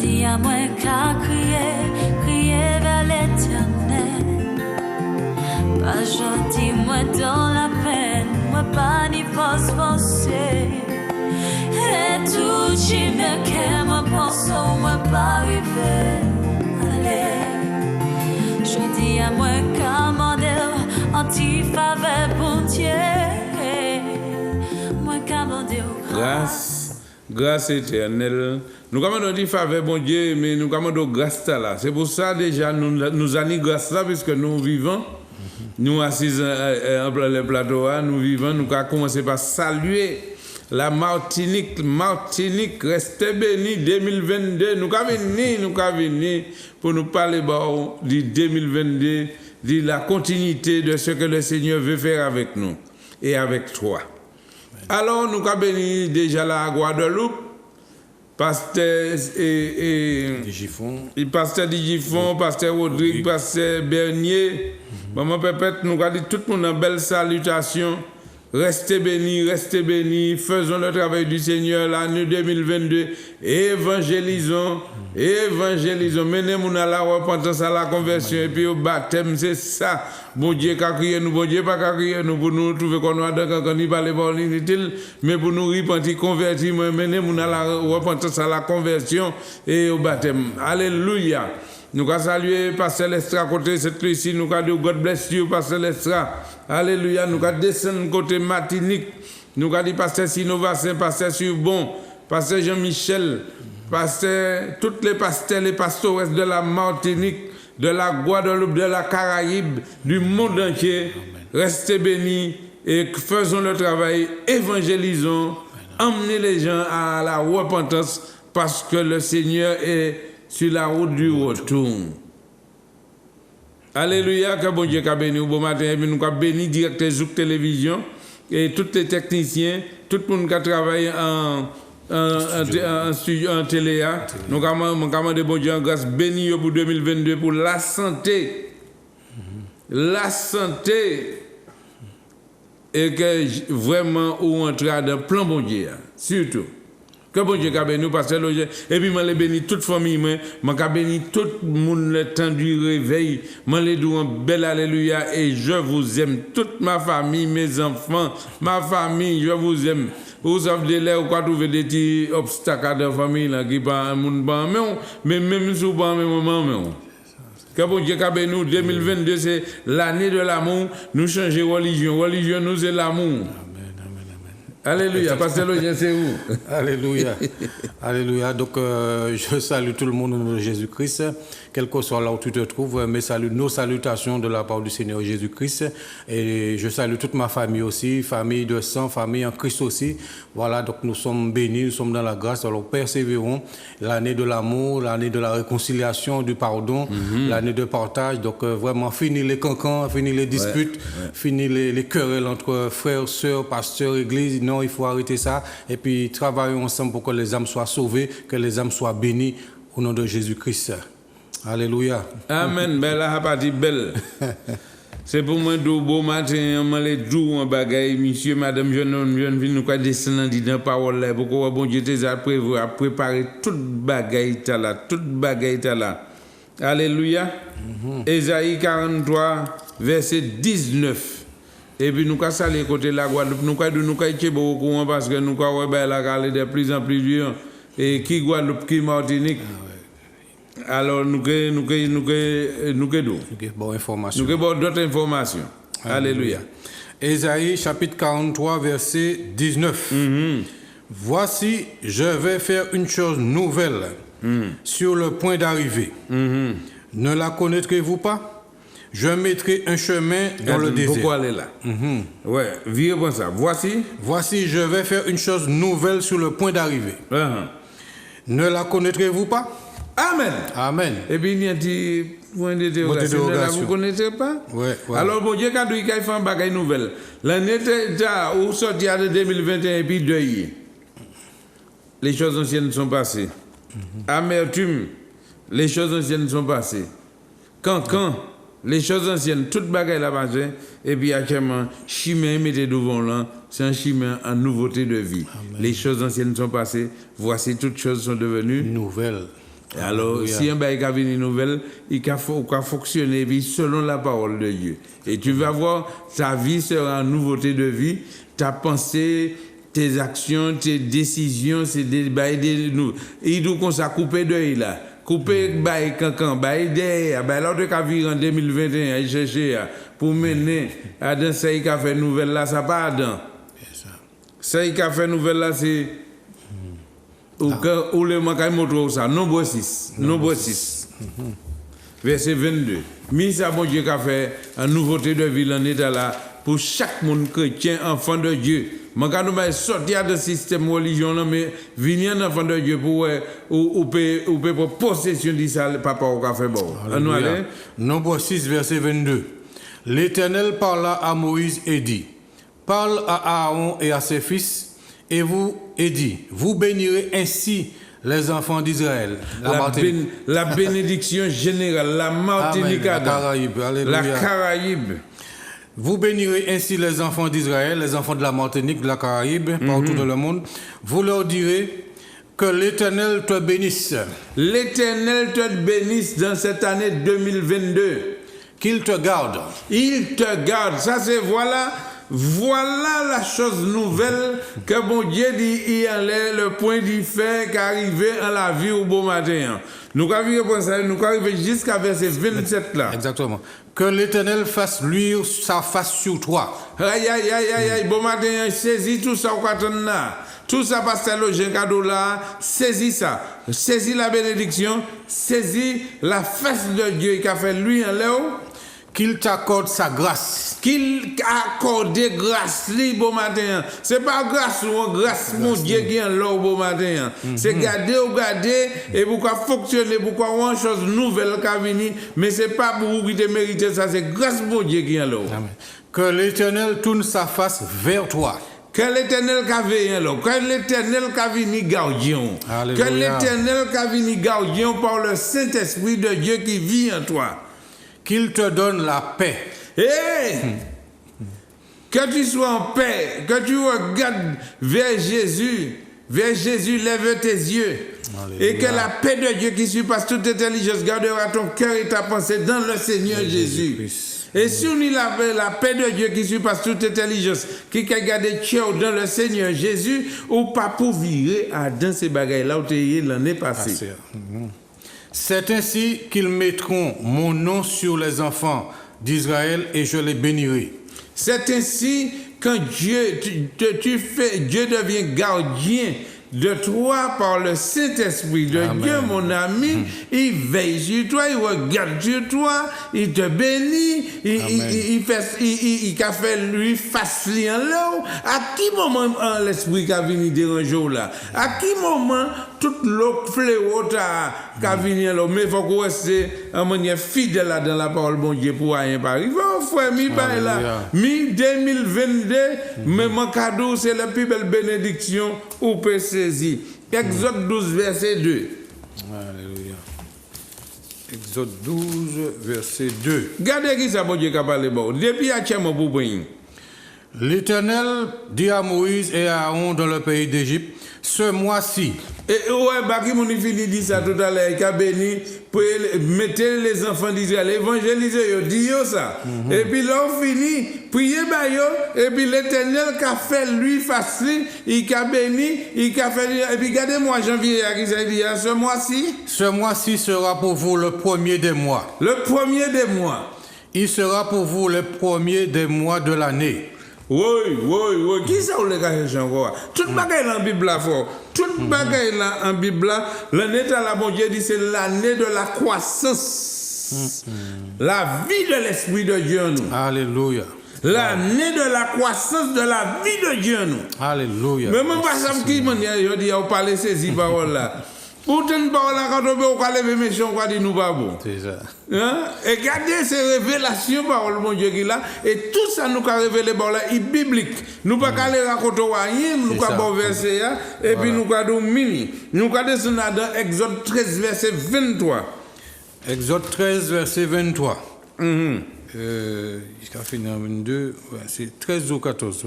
dis à moi qu'à crier vers l'éternel. Pas gentil, moi dans la peine, moi pas ni forcer. Et tout j'ai bien qu'elle me pense, moi pas arriver. Allez, je dis à moi qu'à m'en anti-faveur pour Dieu. Moi qu'à m'en grâce éternelle. Nous commandons dit faveur bon Dieu, mais nous commandons grâce là. C'est pour ça déjà nous allons grâce là, puisque nous vivons. Nous assis en plein le plateau, nous vivons, nous avons commencé par saluer la Martinique. Martinique, restez béni 2022. Nous avons venu pour nous parler du 2022, de la continuité de ce que le Seigneur veut faire avec nous et avec toi. Alors, nous avons béni déjà la Guadeloupe, pasteur pasteur Digifon, pasteur Rodrigue, pasteur Bernier. Maman Pépette, nous avons dit tout le monde en belle salutation. Restez bénis, faisons le travail du Seigneur l'année 2022. Évangélisons, menez-nous à la repentance, à la conversion et puis au baptême, c'est ça. Bon Dieu qu'a crié nous, bon Dieu pas qu'a crié nous pour nous trouver qu'on a quand il parle pas inutile, mais pour nous repentir, convertir, menez-nous à la repentance, à la conversion et au baptême. Alléluia. Nous allons saluer Pasteur Lestra côté cette nuit-ci. Nous allons dire God bless you, Pasteur Lestra. Alléluia. Nous allons descendre côté Martinique. Nous allons dire Pasteur Sinovacin, Pasteur Surbon, Pasteur Jean-Michel, Pasteur, toutes les pasteurs, les pasteurs de la Martinique, de la Guadeloupe, de la Caraïbe, du monde entier. Restez bénis et faisons le travail. Évangélisons. Emmenez les gens à la repentance parce que le Seigneur est sur la route du retour. Alléluia, que bon Dieu qu'a béni au bon matin, et puis nous avons béni directeur Zouk Télévision, et tous les techniciens, tout le monde qui a travaillé en studio, en télé. Nous avons demandé bon Dieu en grâce, béni pour 2022 pour la santé. La santé. Et que vraiment, on entre dans le plan bon Dieu, surtout. Que bon Dieu qu'a béni nous, pasteur Loger. Et puis, je béni toute famille, je béni tout le monde le temps du réveil. Je les dis un bel alléluia et je vous aime. Toute ma famille, mes enfants, ma famille, je vous aime. Vous savez, là, vous trouvez des petits obstacles à la famille, là, qui pas un monde ban, mais même si vous pas un moment, que bon Dieu qu'a béni nous, 2022, c'est l'année de l'amour. Nous changeons religion. Religion, nous, c'est l'amour. Alléluia, Pasteur Logien, c'est où? Alléluia, alléluia. Donc, je salue tout le monde au nom de Jésus-Christ, quel que soit là où tu te trouves, mais salue nos salutations de la part du Seigneur Jésus-Christ. Et je salue toute ma famille aussi, famille de sang, famille en Christ aussi. Voilà, donc nous sommes bénis, nous sommes dans la grâce, alors persévérons. L'année de l'amour, l'année de la réconciliation, du pardon, l'année de partage. Donc, vraiment, fini les cancans, fini les disputes, fini les querelles entre frères, sœurs, pasteurs, églises. Non, il faut arrêter ça et puis travaillons ensemble pour que les âmes soient sauvées, que les âmes soient bénies au nom de Jésus-Christ. Alléluia. Amen. Belle a parti belle. C'est pour moi du beau matin, on les doux en bagaille, monsieur, madame, jeune fille, nous quoi descendre dans parole là, pourquoi bon Dieu t'a prévu à préparer toute bagaille là, toute bagaille là. Alléluia. Ésaïe 43 verset 19. Et puis nous avons salé côté la Guadeloupe, nous avons été beaucoup parce que nous avons de plus en plus vieux. Et qui Guadeloupe, qui Martinique. Alors nous avons d'autres informations. Alléluia. Ésaïe chapitre 43 verset 19. Voici, je vais faire une chose nouvelle sur le point d'arriver. Ne la connaîtrez-vous pas? Je mettrai un chemin dans le désert. Pourquoi aller là? Ouais, viens pour ça. Voici, je vais faire une chose nouvelle sur le point d'arriver. Ne la connaîtrez-vous pas? Amen. Amen. Et puis il y a un petit point d'interrogation. Vous ne connaissez pas? Ouais. Alors, bon Dieu, quand il fait un bagage nouvelle, l'année où sorti de 2021 et puis deuil, les choses anciennes sont passées. Amertume, les choses anciennes sont passées. Quand les choses anciennes, toute bagaille la passé, et puis actuellement, chemin mettez devant là, c'est un chemin en nouveauté de vie. Amen. Les choses anciennes sont passées, voici toutes choses sont devenues nouvelles. Alors, si un bail a une nouvelle, il va fonctionner selon la parole de Dieu. Et tu vas voir, ta vie sera une nouveauté de vie, ta pensée, tes actions, tes décisions, c'est des bails de nous. Il doit qu'on s'est coupé de là. Couper bail cancan, bail derrière, bail l'autre qui a vu en 2021, il chercher pour mener à dans ça qui a fait nouvelle là, ça pas dedans. Ça qui a fait nouvelle là, c'est ou le manquait moto ça, nombre 6, nombre 6. Verset 22. Mais ça bon Dieu qui a fait une nouveauté de vie en état là pour chaque monde chrétien enfant de Dieu. Manka nous va sortir de système religion là mais venir un enfant de Dieu pour ou peut possession de ça papa au café bon. Nous aller Nombre 6 verset 22. L'Éternel parla à Moïse et dit: Parle à Aaron et à ses fils et dit: Vous bénirez ainsi les enfants d'Israël. La bénédiction générale, la Martinique, la Caraïbe. La Caraïbe. Vous bénirez ainsi les enfants d'Israël, les enfants de la Martinique, de la Caraïbe, partout dans le monde. Vous leur direz que l'Éternel te bénisse. L'Éternel te bénisse dans cette année 2022. Qu'il te garde. Il te garde. Ça c'est voilà la chose nouvelle que bon Dieu dit il allait le point du fait qu'arriver à la vie au beau matin. Nous arrivons jusqu'à verset 27 là. Exactement. Que l'Éternel fasse luire sa face sur toi. Aïe, bon matin, saisis tout ça au carton là. Tout ça, pasteur Login cadeau là, saisis ça. Saisis la bénédiction, saisis la face de Dieu qui a fait lui en l'air. Qu'il t'accorde sa grâce. Qu'il accorde grâce li bon matin. C'est pas grâce ou grâce mon Dieu qui est là bon matin. C'est garder et pourquoi fonctionner, pourquoi une chose nouvelle qui venir, mais c'est pas pour vous qui te méritez ça, c'est grâce mon Dieu qui est là. Que l'Éternel tourne sa face vers toi. Que l'Éternel qui a veillé là, que l'Éternel qui a venu gardien. Que l'Éternel qui a venu gardien par le Saint-Esprit de Dieu qui vit en toi. Qu'il te donne la paix. Que tu sois en paix, que tu regardes vers Jésus, lève tes yeux. Alléluia. Et que la paix de Dieu qui surpasse toute intelligence gardera ton cœur et ta pensée dans le Seigneur Jésus. Et si on y la paix de Dieu qui surpasse toute intelligence, qui a gardé cœur dans le Seigneur Jésus, ou pas pour virer dans ces bagailles là où tu es l'année passée. C'est ainsi qu'ils mettront mon nom sur les enfants d'Israël et je les bénirai. C'est ainsi quand Dieu devient gardien de toi par le Saint-Esprit de Dieu, mon ami, il veille sur toi, il regarde sur toi, il te bénit, il fait lui face en l'eau. À qui moment l'esprit qui a venu déranger là? À qui moment toute l'eau fléau qui a venu là? Mais il faut qu'on reste en manière fidèle là dans la parole bon Dieu pour rien pas arriver. Frère, mi 2022, mais mon cadeau c'est la plus belle bénédiction ou peut saisir. Exode 12 verset 2. Alléluia. Exode 12 verset 2. Regardez qui ça bon Dieu qui a parlé bon. Depuis à Tchèmo pour prendre. L'Éternel dit à Moïse et à Aaron dans le pays d'Égypte: ce mois-ci. Et ouais, Baki Mouni fini dit ça tout à l'heure, il a béni pour mettre les enfants d'Israël, évangéliser, dit ça. Et puis là, on finit, prier, et puis l'Éternel qui a fait lui facile, il a béni, il a fait, et puis regardez-moi, janvier, qui a dit, ce mois-ci. Ce mois-ci sera pour vous le premier des mois. Le premier des mois. Il sera pour vous le premier des mois de l'année. Oui. Qui ça ou les gars encore? Tout le bagage dans la Bible là fort. Tout le bagage là en Bible là, l'année de la bon Dieu dit c'est l'année de la croissance. La vie de l'Esprit de Dieu en nous. Alléluia. L'année de la croissance de la vie de Dieu en nous. Alléluia. Mais même pas ça qui m'a dit on parler ces paroles là. Pourtant, quand on va lever méchant, on va dire nous pas bon. C'est ça. Et regardez ces révélations par le bon Dieu qui là. Et tout ça nous a révélé par là, est biblique. Nous pas qu'à les raconter rien, nous pas bon verset et puis nous pas nous mini. Nous pas descendre dans Exode 13 verset 23. Exode 13 verset 23. Jusqu'à finir 22, c'est 13 ou 14.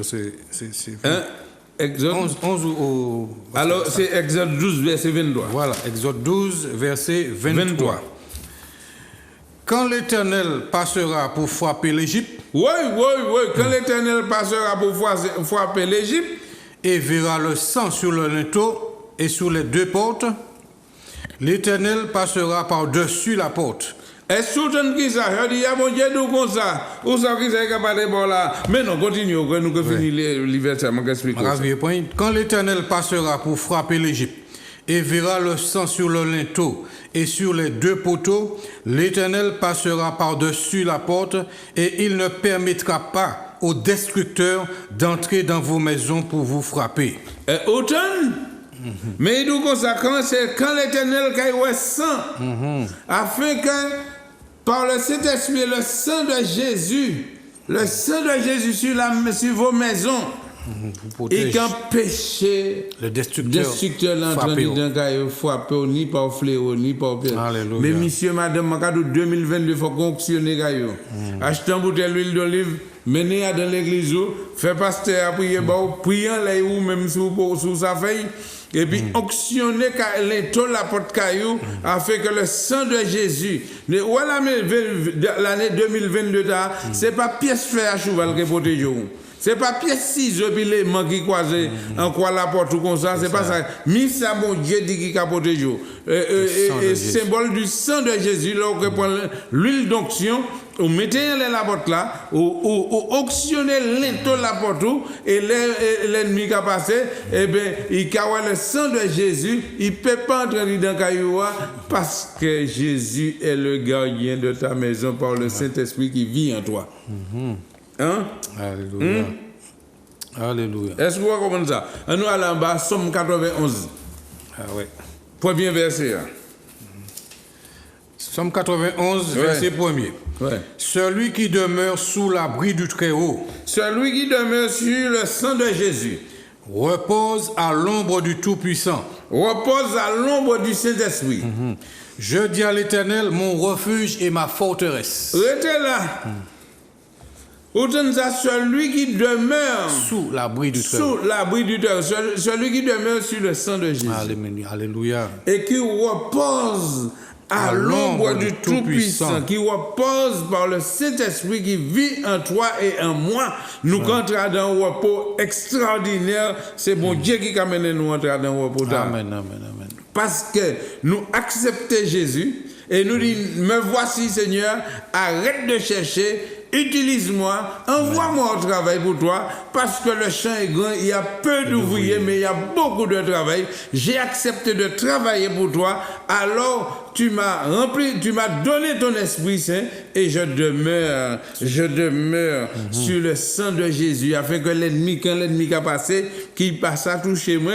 Exode. 11 ou... Alors, c'est Exode 12, verset 23. Voilà, Exode 12, verset 23. Quand l'Éternel passera pour frapper l'Égypte, Oui, quand l'Éternel passera pour frapper l'Égypte, et verra le sang sur le linteau et sur les 2 portes, l'Éternel passera par-dessus la porte. est-ce que qui ça? Je dis, mon Dieu, nous comme ça. Où ça qui ça capable de là? Mais non, continue, nous finissons l'hiver, ça m'a expliqué. Quand l'Éternel passera pour frapper l'Égypte et verra le sang sur le linteau et sur les 2 poteaux, l'Éternel passera par-dessus la porte et il ne permettra pas aux destructeurs d'entrer dans vos maisons pour vous frapper. Autant, mais nous comme ça, quand l'Éternel a sang, afin que par le Saint-Esprit, le sang de Jésus sur vos maisons, et qu'un péché, le destructeur l'entrée dans frappé ni par fléau, ni par pire. Mais monsieur, madame, en 2022, il faut conctionner. Acheter un bouteille d'huile d'olive, mener dans l'église, faire pasteur à prier, prier là ou même sous sa feuille. Et puis auctionner la porte caillou afin que le sang de Jésus, voilà l'année 2022, c'est pas pièce fer à cheval qui protège. C'est pas pièce ciseaux puis les mains qui croisent en quoi la porte ou comme ça, c'est pas ça. Mais ça, mon Dieu dit qu'il a protégé. Symbole du sang de Jésus, là, on prend l'huile d'onction, on mettez la porte là, ou auctionnez l'entour la porte, et l'ennemi qui a passé, eh bien, il a le sang de Jésus, il ne peut pas entrer dans le caillou parce que Jésus est le gardien de ta maison par le Saint-Esprit qui vit en toi. Hein? Alléluia. Alléluia. Est-ce que vous comprenez ça? Nous allons en bas, Somme 91. Ah ouais. Premier verset. Somme 91, verset 1er. Ouais. Celui qui demeure sous l'abri du Très-Haut. Celui qui demeure sur le sang de Jésus. Repose à l'ombre du Tout-Puissant. Repose à l'ombre du Saint-Esprit. Je dis à l'Éternel, mon refuge et ma forteresse. Restez là. Autant ça, celui qui demeure sous l'abri du Très-Haut. Sous l'abri du Très-Haut. Celui qui demeure sur le sang de Jésus. Alléluia. Et qui repose à l'ombre du Tout-Puissant, qui repose par le Saint-Esprit qui vit en toi et en moi. Nous entrons dans un repos extraordinaire. C'est bon Dieu qui a mené nous entrer dans un repos. Amen. Parce que nous acceptons Jésus et nous disons, me voici Seigneur, arrête de chercher. Utilise-moi, envoie-moi au travail pour toi, parce que le champ est grand, il y a peu d'ouvriers, mais il y a beaucoup de travail. J'ai accepté de travailler pour toi, alors tu m'as rempli, tu m'as donné ton Esprit Saint, et je demeure sur le sang de Jésus, afin que l'ennemi, quand l'ennemi qui a passé, qui passe à toucher moi,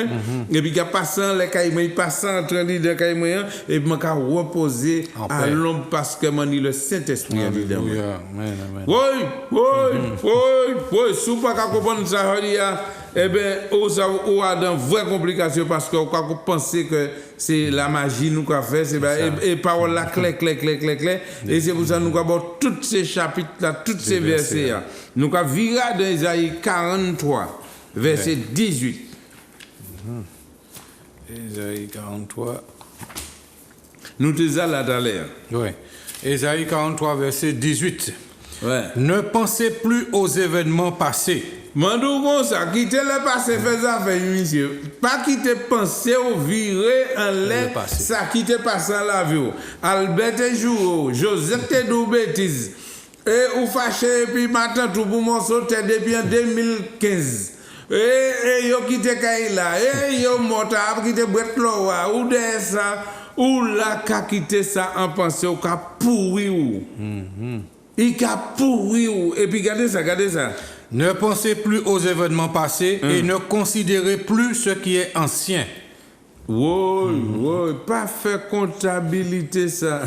et puis qui a passé les caillements, il passe en train de dire caillements, et puis m'a reposer à l'ombre, parce que moi, le Saint-Esprit est dedans. Amen. Oui, si vous ne pouvez pas comprendre ça, eh bien, vous avez dans vraie complication parce que vous pensez que c'est la magie nous avons fait, et parole là, clé. Et c'est pour ça que nous avons tous ces chapitres-là, tous ces versets-là. Nous avons viré dans Isaïe 43, verset 18. Isaïe 43. Nous te disons là tout à l'heure. Oui. Isaïe 43, verset 18. Ouais. Ne pensez plus aux événements passés. Mandou comme ça, quitter le passé, fais ça, monsieur. Pas quitter penser au virer en l'air, ça quitter passer en la vie. Albert te joue, Joseph te dou bêtise. Et ou fâché, puis maintenant tout pour mon sauter depuis en 2015. Et yo quitte Kaila, et yo mota, quitte Bretloa, ou de ça, ou la ka quitter ça en pensée, ou ka pourri ou. Il a pourri ou. Et puis regardez ça. Ne pensez plus aux événements passés et ne considérez plus ce qui est ancien. Oui, pas faire comptabilité ça.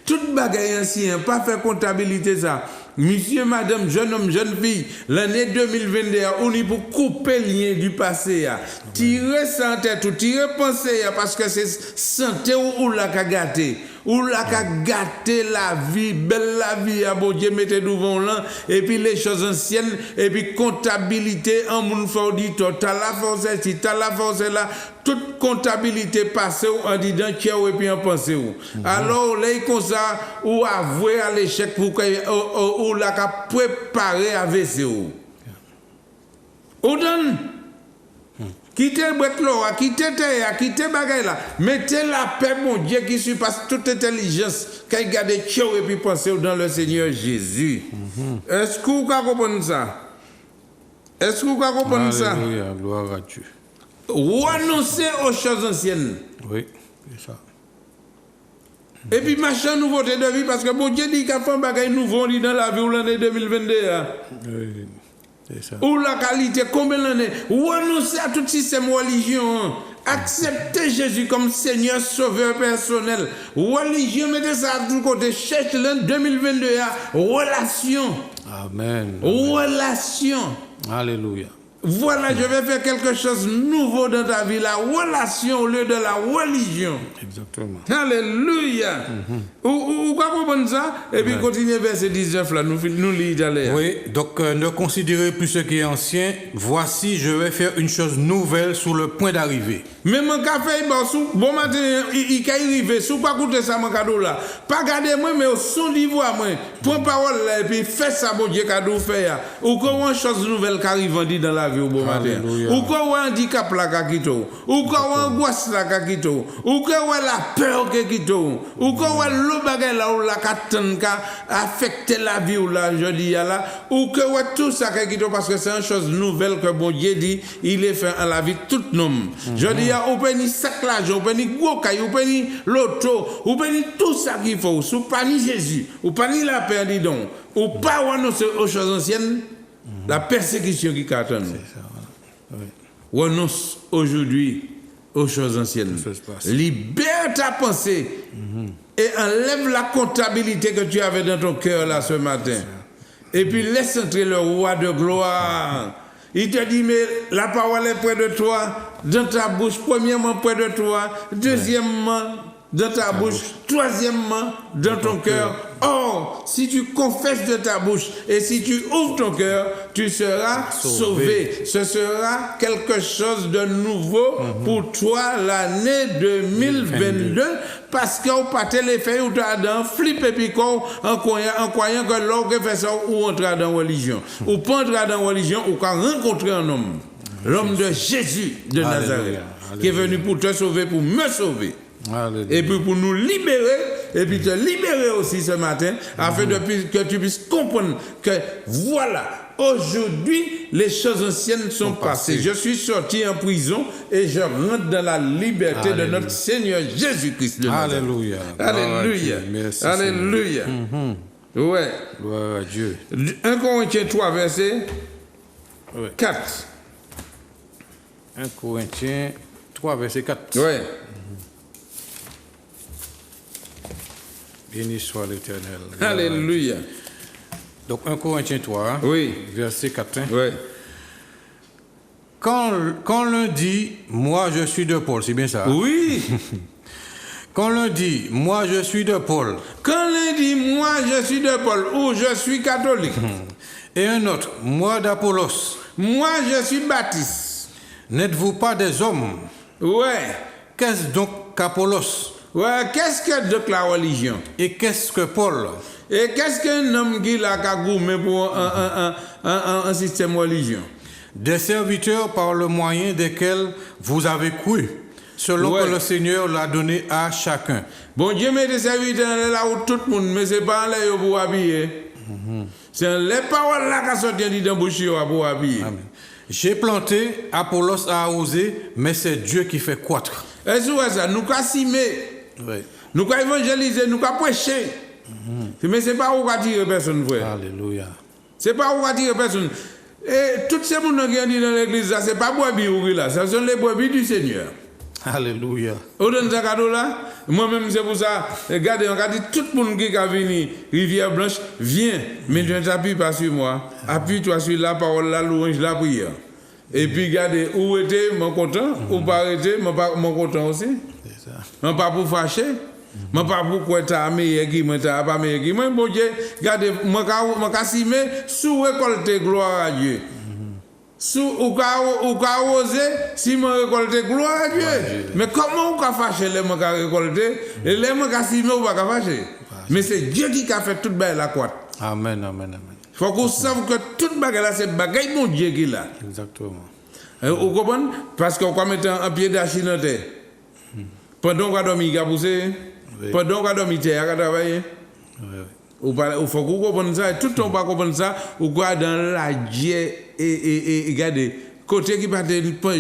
Toute bagaille ancien, pas faire comptabilité ça. Monsieur, madame, jeune homme, jeune fille, l'année 2021, on est pour couper le lien du passé. Tirer ça en tête, tirer penser, parce que c'est santé ou la gâté. ou la ka gâter la vie, belle la vie, à bon Dieu, mettez devant là, et puis les choses anciennes, et puis comptabilité, en moun faut dire, t'as la force ici, t'as la force là, toute comptabilité passée en disant tiens et puis en pensée ou. Alors là comme ça ou avouer à l'échec pour que ou la ka préparer à VC ou. Ou donne quittez bête là, quittez terre, quittez bagay là, mettez la paix mon Dieu qui surpasse toute intelligence, qui garde tiens et puis pensez dans le Seigneur Jésus. Est-ce que vous comprenez ça? Est-ce que vous comprenez ça? Alléluia, gloire à Dieu. Renoncer aux choses anciennes. Oui, c'est ça. Et puis, machin nouveauté de vie, parce que bon Dieu dit qu'il y a fait un bagage nouveau dans la vie ou l'année 2022. Oui, c'est ça. Ou la qualité, combien l'année. Renoncer à tout système religion. Accepter Jésus comme Seigneur sauveur personnel. Religion, mettez ça de côté. Cherche l'année 2022. Relation. Amen. Relation. Alléluia. Voilà, je vais faire quelque chose de nouveau dans ta vie, la relation au lieu de la religion. Exactement. Alléluia. Vous comprenez ça? Et puis continuez verset 19 là, nous lisons d'ailleurs. Oui, donc ne considérez plus ce qui est ancien. Voici, je vais faire une chose nouvelle sur le point d'arriver. Mais mon café, bon matin, il peut arriver, si vous pas écouter ça, mon cadeau là. Pas garder moi, mais au son niveau à moi. Prends parole là, et puis fais ça, bon Dieu, cadeau fait. Ou qu'on une chose nouvelle qui arrive dans la vie au bon matin. Ou qu'on un handicap là qui quitte. Ou qu'on un angoisse là qui quitte. Ou qu'on la peur qui quitte. Ou qu'on le bagage là où la qui affecte la vie ou là, je dis là. Ou qu'on tout ça qui quitte parce que c'est une chose nouvelle que bon Dieu dit, il est fait à la vie de tout homme. Je dis, ou peni sac l'argent, ou peni gros caillou, ou peni l'auto, ou peni tout ça qu'il faut, ou pas ni Jésus, ou pas ni la paix, dis donc, ou pas renoncer aux choses anciennes, la persécution qui attend nous. Renonce aujourd'hui aux choses anciennes. Libère ta pensée et enlève la comptabilité que tu avais dans ton cœur là ce matin. Et puis laisse entrer le roi de gloire. Il te dit, mais la parole est près de toi, dans ta bouche, premièrement près de toi, deuxièmement dans ta bouche, troisièmement dans ton cœur. Or, si tu confesses de ta bouche et si tu ouvres ton cœur, tu seras sauvé. Ce sera quelque chose de nouveau pour toi l'année 2022 parce qu'on pas téléphone ou t'as dans flip et puis en croyant que l'homme fait ça ou entre dans la religion. Ou pas entrer dans la religion ou quand rencontrer un homme. L'homme de Jésus de Nazareth qui est venu pour te sauver, pour me sauver. Alléluia. Et puis pour nous libérer, et puis te libérer aussi ce matin, afin que tu puisses comprendre que voilà, aujourd'hui, les choses anciennes sont passées. Je suis sorti en prison et je rentre dans la liberté de notre Seigneur Jésus-Christ. Alléluia. Alléluia. Merci. Alléluia. Ouais. Gloire à Dieu. 1 Corinthiens 3, verset 4. 1 Corinthiens 3, verset 4. Ouais. Béni soit l'Éternel. Alléluia. Donc 1 Corinthiens 3, oui. verset 4. Oui. Quand l'un dit, moi je suis de Paul, c'est bien ça? Oui. Quand l'un dit, moi je suis de Paul. Quand l'un dit, moi je suis de Paul, ou je suis catholique. Et un autre, moi d'Apollos. Moi je suis baptiste. N'êtes-vous pas des hommes? Ouais. Qu'est-ce donc qu'Apollos? Ouais, qu'est-ce que donc la religion? Et qu'est-ce que Paul? Et qu'est-ce qu'un homme qui l'a gourmé pour un système religion? Des serviteurs par le moyen desquels vous avez cru, selon que le Seigneur l'a donné à chacun. Bon Dieu met des serviteurs là où tout le monde, mais c'est pas là pour habiller. C'est les paroles là qui sont sorties dans bouche pour habiller. Amen. J'ai planté, Apollos a arrosé, mais c'est Dieu qui fait croître. Est-ce que ça nous a simé? Oui. Nous avons évangélisé, nous avons prêché. Mais ce n'est pas où on tirer personne, frère. Alléluia. Ce n'est pas où on tirer personne. Et tous ces gens qui ont dit dans l'église, ce n'est pas brebis là, ce sont les brebis du Seigneur. Alléluia. Au donne ce cadeau là, moi-même c'est pour ça, regardez, on a dit tout le monde qui a venu, Rivière Blanche, viens, mais ne t'appuie pas sur moi, appuie-toi sur la parole, la louange, la prière. Et puis regardez, où était mon content, ou pas était mon content aussi. On pas pour fâcher. Moi pas pourquoi t'as meilleur qui moi t'as pas meilleur qui moi bon Dieu regardez moi ka simer sous récolter gloire à Dieu. Sous ou ka oser si moi récolter gloire à Dieu. Mais comment on ka fâcher les moi ka récolter et les moi ka simer ou pas ka fâcher. Mais c'est Dieu qui a fait toute balle la croix. Amen, amen, amen. Faut qu'on sache que toute balle là c'est bagaille mon Dieu qui là. Exactement. Vous comprenez? Parce qu'on va mettre un pied d'achille dans terre. Pendant qu'on dormi, il a poussé. Pendant qu'on dormi, il a travaillé. Il faut qu'on comprenne ça. Tout le monde pas comprendre ça. Ou quoi dans la dieu et regardez. Côté qui part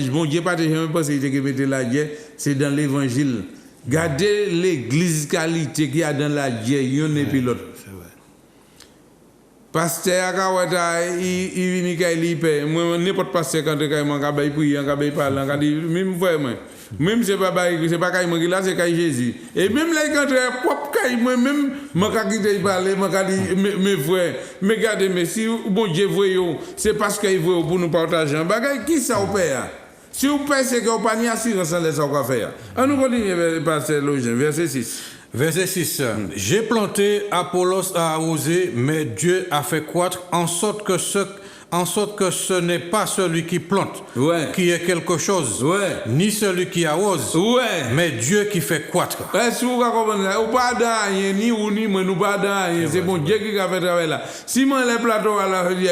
bon Dieu pas jamais pensé qu'il mettait la dieu, c'est dans l'évangile. Regardez l'église qualité qui a dans la dieu, il y a pilote. Pasteur Akawata, il vient qu'il y paie. Moi, n'importe pasteur quand il m'a kabay prier, kabay parler, kabay même vraiment. Même c'est pas qu'il là, c'est qu'il Jésus. Et même là quand il propre qu'il moi même m'a quitter parler, m'a dit mes frères, mais regardez mais si bon Dieu voyez, c'est parce qu'il veut pour nous partager un bagage qui ça opère. Si vous payez c'est que vous pas ni assurance sans laisser quoi faire. On nous continue pasteur Login verset 6. Verset 6. J'ai planté, Apollos a arrosé, mais Dieu a fait croître en sorte que ce n'est pas celui qui plante qui est quelque chose, ni celui qui arrose, mais Dieu qui fait croître. Si vous comprenez, vous pas rien, ni vous ni moi, nous pas rien. C'est bon Dieu qui a fait travail là. Si moi les plateaux là, je dis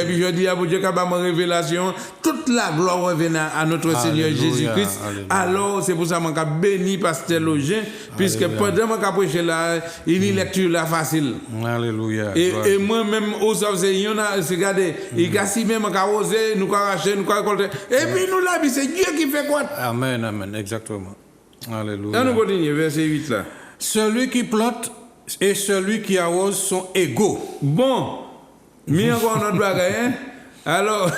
à Dieu qui a ma révélation, toute la gloire revient à notre Seigneur Jésus-Christ. Alors c'est pour ça que je béni pasteur Login, puisque pendant que je prêche là, il y a une lecture là facile. Alléluia. Et moi-même, aussi, regardez, il a même qu'à oser, nous qu'à racheter, nous qu'à récolter. Et puis nous là, c'est Dieu qui fait quoi? Amen, amen, exactement. Alléluia. On nous continue, verset 8 là. Celui qui plante et celui qui arrose sont égaux. Bon, mais encore notre bagaille, hein? Alors,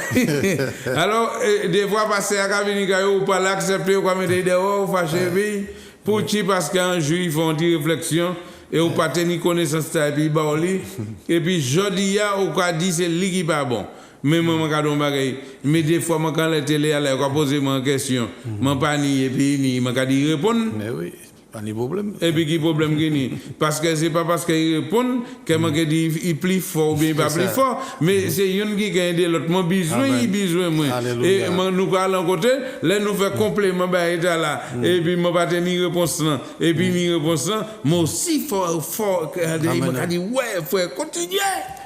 des fois, passer à Kavini, ou pas l'accepter, ou comme des dehors, ou fâcher, pour qui, parce qu'un jour, ils font des réflexions. Et ou pas tenir connaissance et puis baoli et puis jodi ya ou quoi dit c'est lui qui pas bon mais moi ka don bagay mais des fois moi quand la télé elle a poser moi question moi pas ni et puis ni moi ka di répondre mais oui pas de problème et puis qui problème qui parce que c'est pas parce qu'il répond que moi que dit il plus fort ou bien pas plus fort mais c'est une qui gagne de l'autre mon besoin moi et nous parlons côté là nous fait complément ba état là et puis moi pas tenir réponse là et puis ni réponse là moi aussi fort il m'a dit ouais faut continuer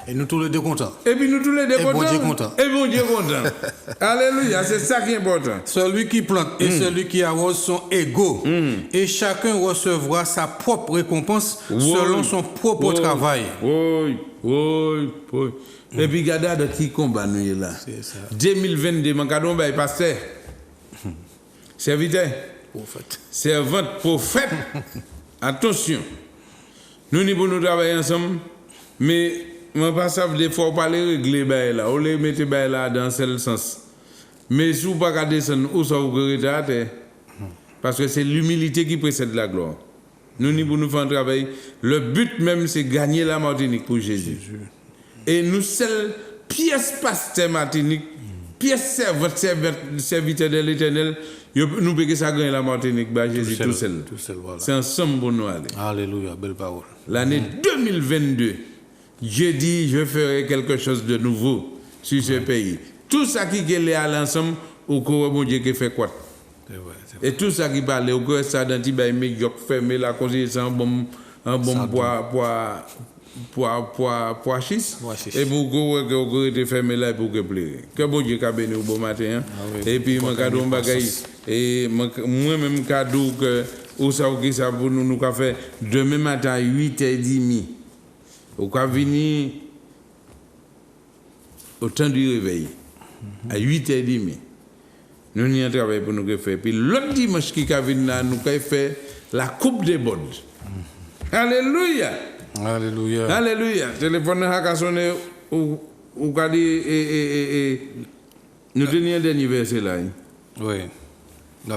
et nous tous les deux contents. Et puis nous tous les deux contents. Et bon Dieu content. Et bon Dieu content. Alléluia, c'est ça qui est important. Celui qui plante et celui qui arrose sont égaux. Et chacun recevra sa propre récompense selon son propre travail. Oui. Et puis regardez de qui combat nous là. C'est ça. 2022, mon cadeau est pasteur. Serviteur. Prophète. Servante, prophète. Attention. Nous n'y pouvons travailler ensemble, mais moi pas ça des fois pas les régler là on les mettre là dans ce sens mais si vous pas descendre où ça vous retarder parce que c'est l'humilité qui précède la gloire nous pour nous faire un travail le but même c'est gagner la Martinique pour Jésus et nous seuls pièce pasteur Martinique pièce serviteur de l'Éternel nous pouvons ça gagner la Martinique bah Jésus tout seul voilà. C'est ensemble pour nous aller alléluia belle parole l'année 2022 Dieu dit, je ferai quelque chose de nouveau sur ce pays. Tout ça qui est à l'ensemble, au cours mon Dieu qui fait quoi? Et tout ça qui parle, au cours ça dans les médiocre, fermer la conscience, un bon poids schiste. Et pour que vous fermez là pour que plaire. Que bon Dieu qui a béni au bon matin. Et puis, mon cadeau, et moi-même, cadeau que, où ça pour nous faire demain matin à 8h30. Au cas venir au temps du réveil, à 8h30, nous n'y travaillons pour nous faire. Puis l'autre dimanche qui vient là, nous avons fait la coupe des bonnes. Alléluia! Alléluia! Alléluia! Téléphone a sonné ou qu'a dit nous tenions un dernier verset là. Oui. Nous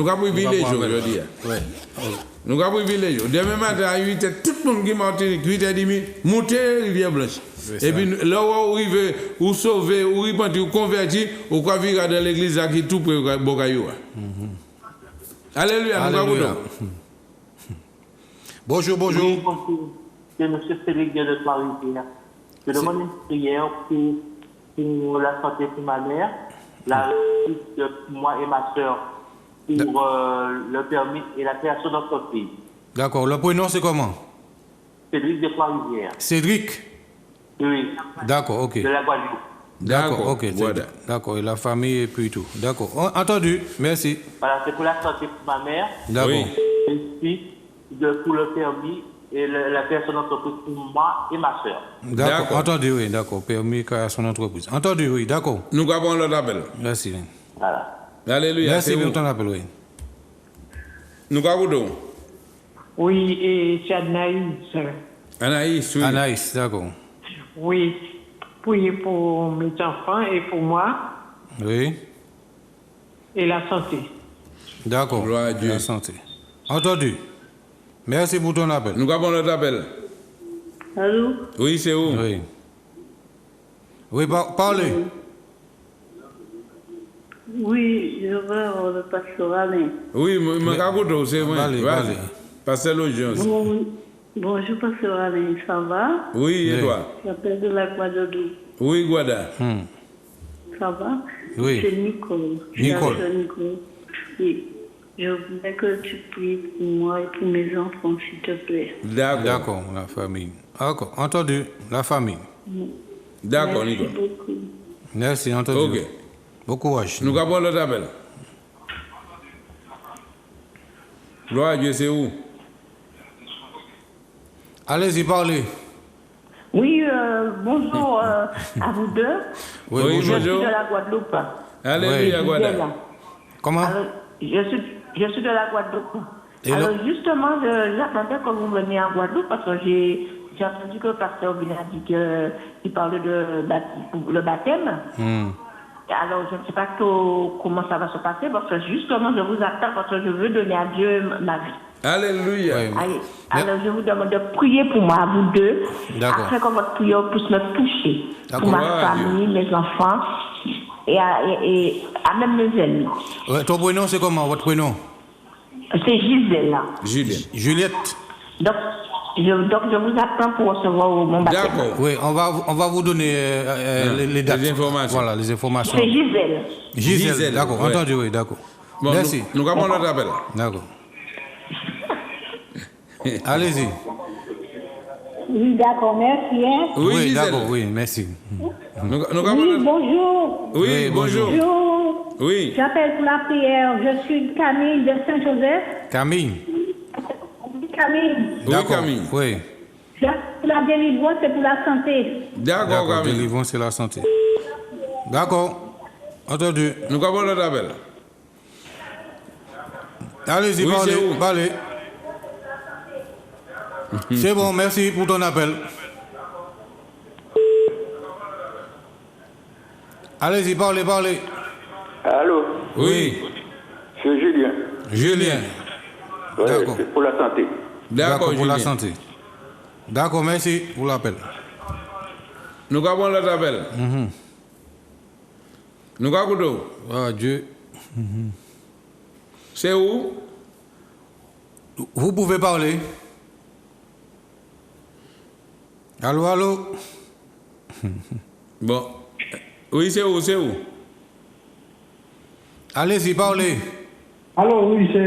avons village aujourd'hui. Nous avons village. Demain matin à 8h, tout le monde qui Martinique, 8h30, montez Rivière Blanche. Et puis là où il veut, ou sauver, ou repentir, ou convertir, ou quoi vivre dans l'église qui est tout près de Bokayou. Alléluia, nous Alléluia. avons. Bonjour, bonjour. Oui, bonjour. C'est M. Félix de Trois-Rivières. Je demande une prière pour la santé de ma mère, la réussite de moi et ma soeur pour le permis et la création d'entreprise. D'accord. Le prénom, c'est comment? Félix de Trois-Rivières. Cédric. Oui, D'accord, ok. de la Guadeloupe. D'accord, ok. Voilà. D'accord. Et la famille et puis tout. D'accord. Entendu. Merci. Voilà, c'est pour la santé de ma mère, D'accord. Oui. et puis pour le permis et la création d'entreprise pour moi et ma soeur. D'accord. D'accord. Entendu, oui. D'accord. Permis création d'entreprise. Entendu, oui. D'accord. Nous avons l'autre appel. Merci. Voilà. Alléluia. Merci c'est pour où? ton appel, oui. Nous avons. Oui, et c'est Anaïs. Anaïs, oui. Anaïs, d'accord. Oui, priez pour mes enfants et pour moi Oui. et la santé. D'accord. Gloire à Dieu. La santé. Entendu. Merci pour ton appel. Nous avons l'autre appel. Allô? Oui, c'est où? Oui. Oui, parlez. Oui, je veux avoir le pasteur Alain. Oui, Makakuto, c'est moi. Allez, Vas-y. allez. Pasteur l'audience. Bonjour, pasteur Alain, ça va? Oui, et Oui. toi? J'appelle de la Guadeloupe. Oui, Guada. Ça va? Oui. C'est Nicole. Nicole. Je suis Nicole. Oui. Je voudrais que tu pries pour moi et pour mes enfants, s'il te plaît. D'accord. D'accord, la famille. D'accord. Entendu. La famille. D'accord, Merci Nicole. beaucoup. Merci, entendu. Ok. Bon courage. Nous avons l'autre appel. Gloire à Dieu, c'est où? Allez-y, parlez. Oui, bonjour à vous deux. Oui, Oui, Je suis bonjour. de la Guadeloupe. Alléluia, Guada. Gisèle. Comment? Alors, je suis de la Guadeloupe. Et Alors là- justement, j'attendais que vous veniez en Guadeloupe parce que j'ai entendu que le pasteur Vina a dit qu'il parlait de le baptême. Et alors je ne sais pas comment ça va se passer parce que justement je vous attends parce que je veux donner à Dieu ma vie. Alléluia. Oui. Allez, alors je vous demande de prier pour moi, vous deux, D'accord. afin que votre prière puisse me toucher. D'accord. Pour ma Gloire à famille, mes enfants et à même mes ennemis. Ouais, ton prénom, c'est comment, votre prénom? C'est Gisèle là. Julien. Juliette. Donc je vous attends pour recevoir mon baptême. D'accord. Oui, on va vous donner les dates. Les informations. Voilà, les informations. C'est Gisèle. Gisèle, d'accord. ouais. Entendu, oui, d'accord. Bon, Merci. Nous avons l'autre appel. D'accord. Allez-y. Oui, d'accord, merci. Hein. Oui, Gisèle. d'accord, oui, merci. Nous avons Oui, l'autre- bonjour. Oui, Oui, bonjour. Bonjour. Oui. J'appelle pour la prière. Je suis Camille de Saint-Joseph. Camille. Camille, Oui, D'accord. Camille. Oui. pour la délivrance et pour la santé. D'accord, D'accord, Camille. délivrance, c'est la santé. D'accord. Entendu. Nous avons l'autre appel. Allez-y, Oui, parlez. c'est où? Parlez. C'est bon, merci pour ton appel. Allez-y, parlez, parlez. Allô, Oui. c'est Julien. Julien. Ouais, D'accord. c'est pour la santé. D'accord, pour la Julien. santé. D'accord, merci pour l'appel. Nous avons l'autre appel. Nous avons l'autre. Ah, Dieu. C'est où? Vous pouvez parler. Allô, allô. Bon. Oui, c'est où? C'est où? Allez-y, parlez. Alors oui, c'est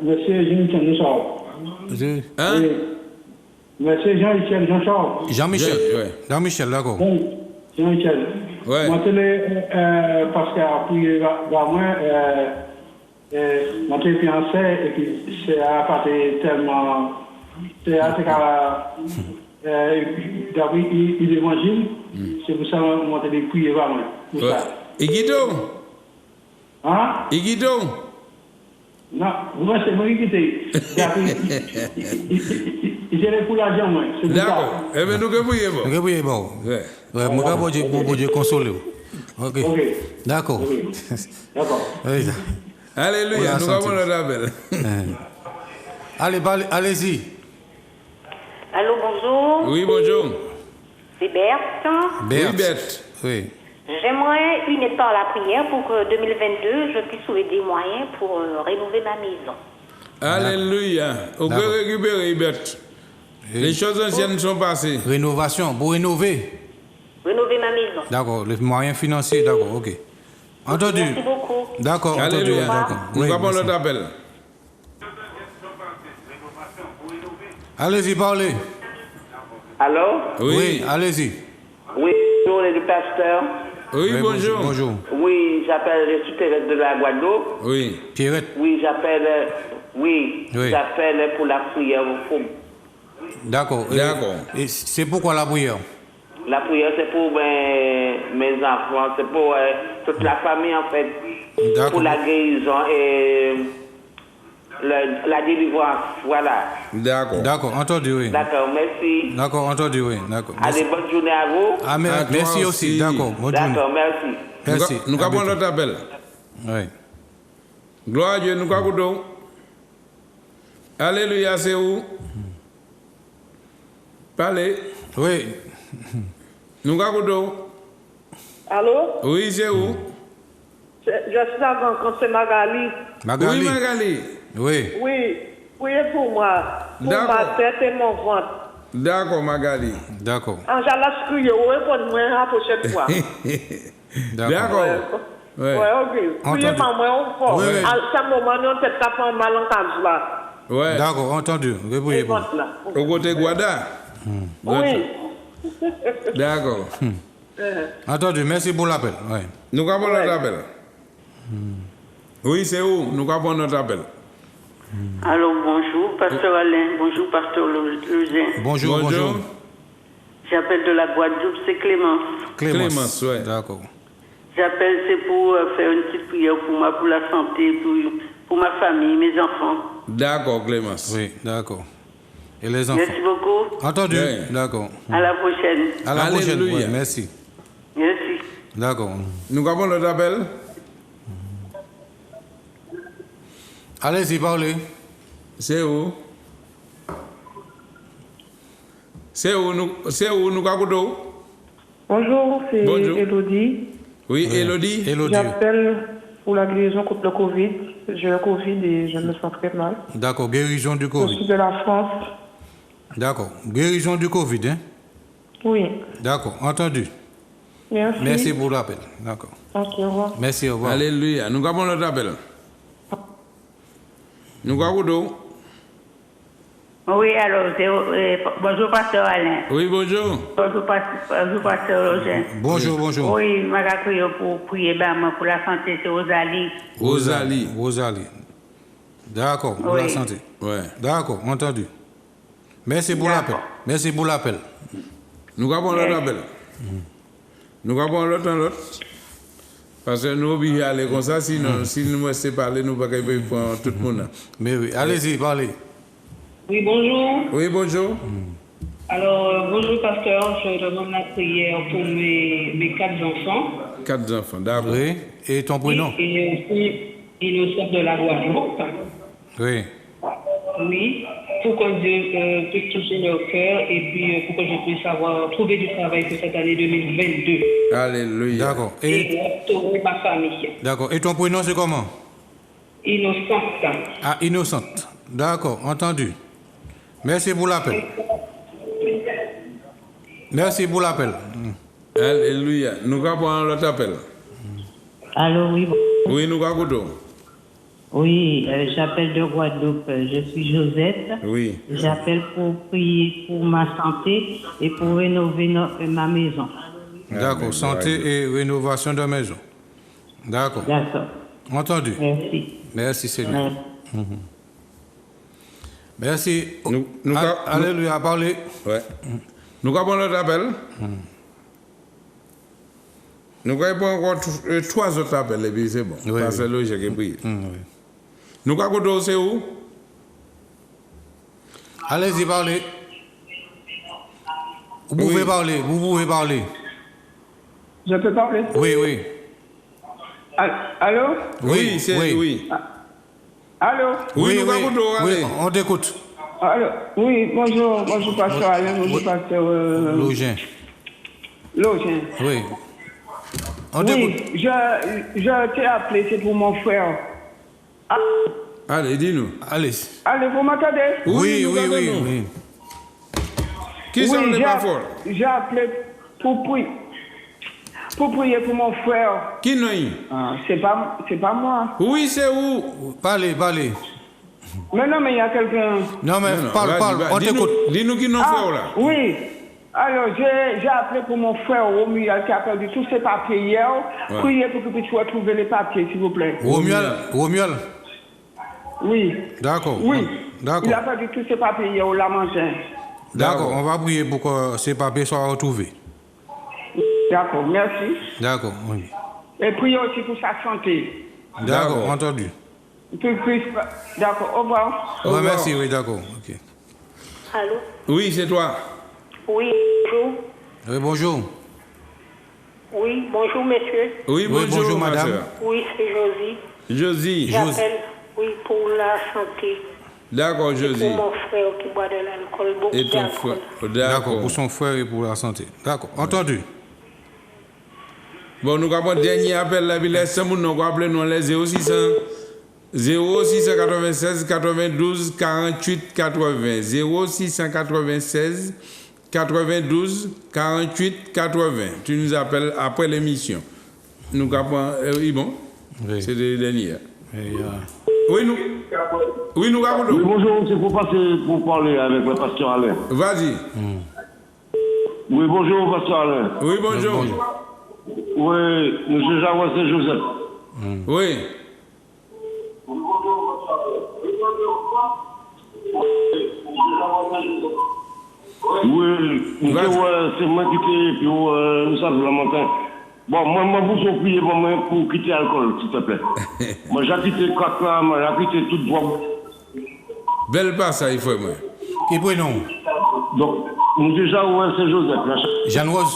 monsieur Jean-Michel Jean-Charles. Hein? Oui. Monsieur Jean-Michel Jean-Charles. Jean-Michel. Ouais. Jean-Michel, d'accord. Bon, Jean-Michel. Ouais. Moi, parce qu'après, moi, mon fiancé, et puis c'est à partir tellement. C'est à ce qu'à. D'après l'évangile, c'est pour ça que moi, je prier vraiment. Pour Ouais. ça. Iguido? Hein? Iguido? Non, moi, c'est moi qui t'ai. Il est pour l'argent, moi. C'est pour ça. D'accord. Eh bien, nous que prier, bon. Ok, oui, bon. Ouais. Ouais, moi, pour Dieu consoler. Ok. Ok. D'accord. D'accord. Oui. Alléluia. Pour la Nous santé. avons l'autre appel. Allez, allez-y. Allô, bonjour. Oui, bonjour. C'est Berthe. Oui, Bête. Oui. J'aimerais unir par la prière pour que 2022, je puisse trouver des moyens pour rénover ma maison. Alléluia. On peut récupérer, bête. Les choses anciennes sont passées. Rénovation, pour rénover. Rénover ma maison. D'accord, les moyens financiers, d'accord, ok. Entendu. Merci beaucoup. D'accord, entendu. Alléluia. D'accord. Nous Oui, avons merci. notre appel. Allez-y, parlez. Allô? Oui, allez-y. Oui, bonjour les deux pasteurs. Oui, bonjour. Bonjour. Oui, je suis Thérèse de la Guadeloupe. Oui. Pierrette. Oui, j'appelle Oui. pour la prière. D'accord. D'accord. Et c'est pourquoi la prière? La prière, c'est pour mes enfants, c'est pour toute la famille en fait. D'accord. Pour la guérison et la délivrance, voilà. D'accord. D'accord, entendu, oui. D'accord, merci. D'accord, entendu, oui. D'accord. Allez, bonne journée à vous. Amen. À toi Merci aussi. D'accord, bonne journée. D'accord, merci. Merci. Nous À avons bientôt. notre appel. Oui. Gloire à Dieu, nous avons. Alléluia, c'est où? Parlez. Oui. Nous avons. Allô? Oui, c'est où? Je suis à rencontrer Magali. Magali. Oui, Magali. Oui. Oui, priez pour moi. Pour D'accord. ma tête et mon ventre. D'accord, Magali. D'accord. Angela, je prie, répondez-moi la prochaine fois. D'accord. Ouais, ok. Priez Entendu. pour moi, on Oui, oui. À ce moment, nous peut-être qu'à faire mal en cage là. Ouais. D'accord, entendu. Et Répondez pour. ventre là. Au côté Guada. Oui. D'accord. Entendu, merci pour l'appel. Oui. Nous avons notre appel. Oui, c'est où? Nous avons notre appel. Alors bonjour, pasteur Alain. Bonjour, pasteur Leuzin. Bonjour, bonjour. J'appelle de la Guadeloupe, c'est Clémence. Clémence, ouais. D'accord. J'appelle, c'est pour faire une petite prière pour moi, pour la santé, pour ma famille, mes enfants. D'accord, Clémence. Oui, d'accord. Et les enfants? Merci beaucoup. Entendu. Oui. D'accord. À la prochaine. À la prochaine. Alléluia. Oui, merci. Merci. D'accord. Nous avons notre appel. Allez-y, parlez. C'est où? C'est où nous avons? Bonjour, c'est Bonjour. Elodie. Oui, Elodie. Elodie. J'appelle pour la guérison contre le Covid. J'ai le Covid et je me sens très mal. D'accord, guérison du Je Covid. suis de la France. D'accord. Guérison du Covid, hein? Oui. D'accord, entendu. Merci. Merci pour l'appel. D'accord. Ok, au revoir. Merci, au revoir. Alléluia. Nous avons notre appel. Nous avons. Oui, alors, bonjour, pasteur Alain. Oui, bonjour. Bonjour, pasteur Roger. Bonjour, bonjour. Oui, je m'appelle pour prier pour la santé, c'est Rosalie. Rosalie. Rosalie. D'accord, pour Oui. la santé. Ouais. D'accord, entendu. Merci pour l'appel. Merci pour l'appel. Nous avons notre appel. Nous avons l'autre. Parce que nous obligés à aller comme ça, sinon, si nous restons parler, nous ne pouvons pas prendre tout le monde. Mais oui, allez-y, parlez. Oui, bonjour. Oui, bonjour. Alors, bonjour, pasteur. Je demande la prière pour mes 4 enfants. 4 enfants, d'accord. Oui, et ton prénom? Et aussi, Innocent de la Guadeloupe. Oui. Oui, pour que Dieu puisse toucher leur cœur et puis pour que je puisse trouver du travail pour cette année 2022. Alléluia. D'accord. Et restaurer ma famille. D'accord. Et ton prénom, c'est comment? Innocente. Ah, Innocente. D'accord, entendu. Merci pour l'appel. Merci pour l'appel. Alléluia. Nous avons notre appel. Allô, oui. Oui, nous avons. Oui, j'appelle de Guadeloupe. Je suis Josette. Oui. J'appelle pour prier pour ma santé et pour rénover ma maison. D'accord, santé et rénovation de maison. D'accord. D'accord. Entendu. Merci. Merci, Seigneur. Merci. Nous Alléluia, parlez. Ouais. Nous avons notre appel. Nous avons encore 3 autres appels et puis c'est bon. Oui, Parce que oui. là, j'ai pris. Oui. Nous avons c'est où? Allez-y, parlez. Vous pouvez parler, vous pouvez parler. Je peux parler? Oui, oui. Allô? Oui, c'est oui. Allô? Oui, nous avons oui, on t'écoute. Allô? Oui, bonjour, pasteur Alain, bonjour, pasteur... Login. Login. Oui. On t'écoute. Je t'ai appelé, c'est pour mon frère. Ah. Allez, dis-nous. Allez. Allez, vous m'entendez? Oui. Qui sont les pas forts? J'ai appelé pour prier pour mon frère. Qui n'a eu? C'est pas moi. Oui, c'est où? Parlez. Mais non, mais il y a quelqu'un. Non, mais parle, on t'écoute. Dis-nous qui n'a fait là. Oui. Alors, j'ai appelé pour mon frère Romuald qui a perdu tous ses papiers hier. Ouais. Priez pour que tu puisses retrouver les papiers, s'il vous plaît. Romuald. Oui. D'accord. Oui. D'accord. Il a perdu tous ses papiers hier au Lamentin. D'accord, on va prier pour que ces papiers soient retrouvés. D'accord, merci. D'accord, oui. Et priez aussi pour sa santé. D'accord, entendu. D'accord, au revoir. Ouais, merci, oui, d'accord. Ok. Allô? Oui, c'est toi. Oui, bonjour. Oui, bonjour. Oui, bonjour, monsieur. Oui, bonjour, madame. soeur. Oui, c'est Josie. J'appelle, oui, pour la santé. D'accord, Josie. Pour mon frère qui boit de l'alcool, beaucoup Et ton d'alcool. frère. D'accord, pour son frère et pour la santé. D'accord, entendu. Bon, nous avons un dernier appel là, puis laissez nous nous appeler nous les 0696 92 48 80. 0696 92 48 80. Tu nous appelles après l'émission. Nous avons. Oui, bon. C'est le dernier. Oui, nous. Oui, nous avons. Oui, bonjour, c'est pour passer pour parler avec le pasteur Alain. Vas-y. Oui, bonjour, pasteur Alain. Oui, bonjour. Oui, monsieur Jean-Joseph Joseph. Oui. Oui, c'est moi qui t'ai, puis nous sommes la montagne. Bon, moi, vous priez pour moi pour quitter l'alcool, s'il te plaît. Moi, j'ai quitté caca, moi, j'ai quitté toute drogue. Belle passe, ça, il faut, moi. Qui est non? Donc, nous déjà, c'est Joseph. Jeanne-Rose.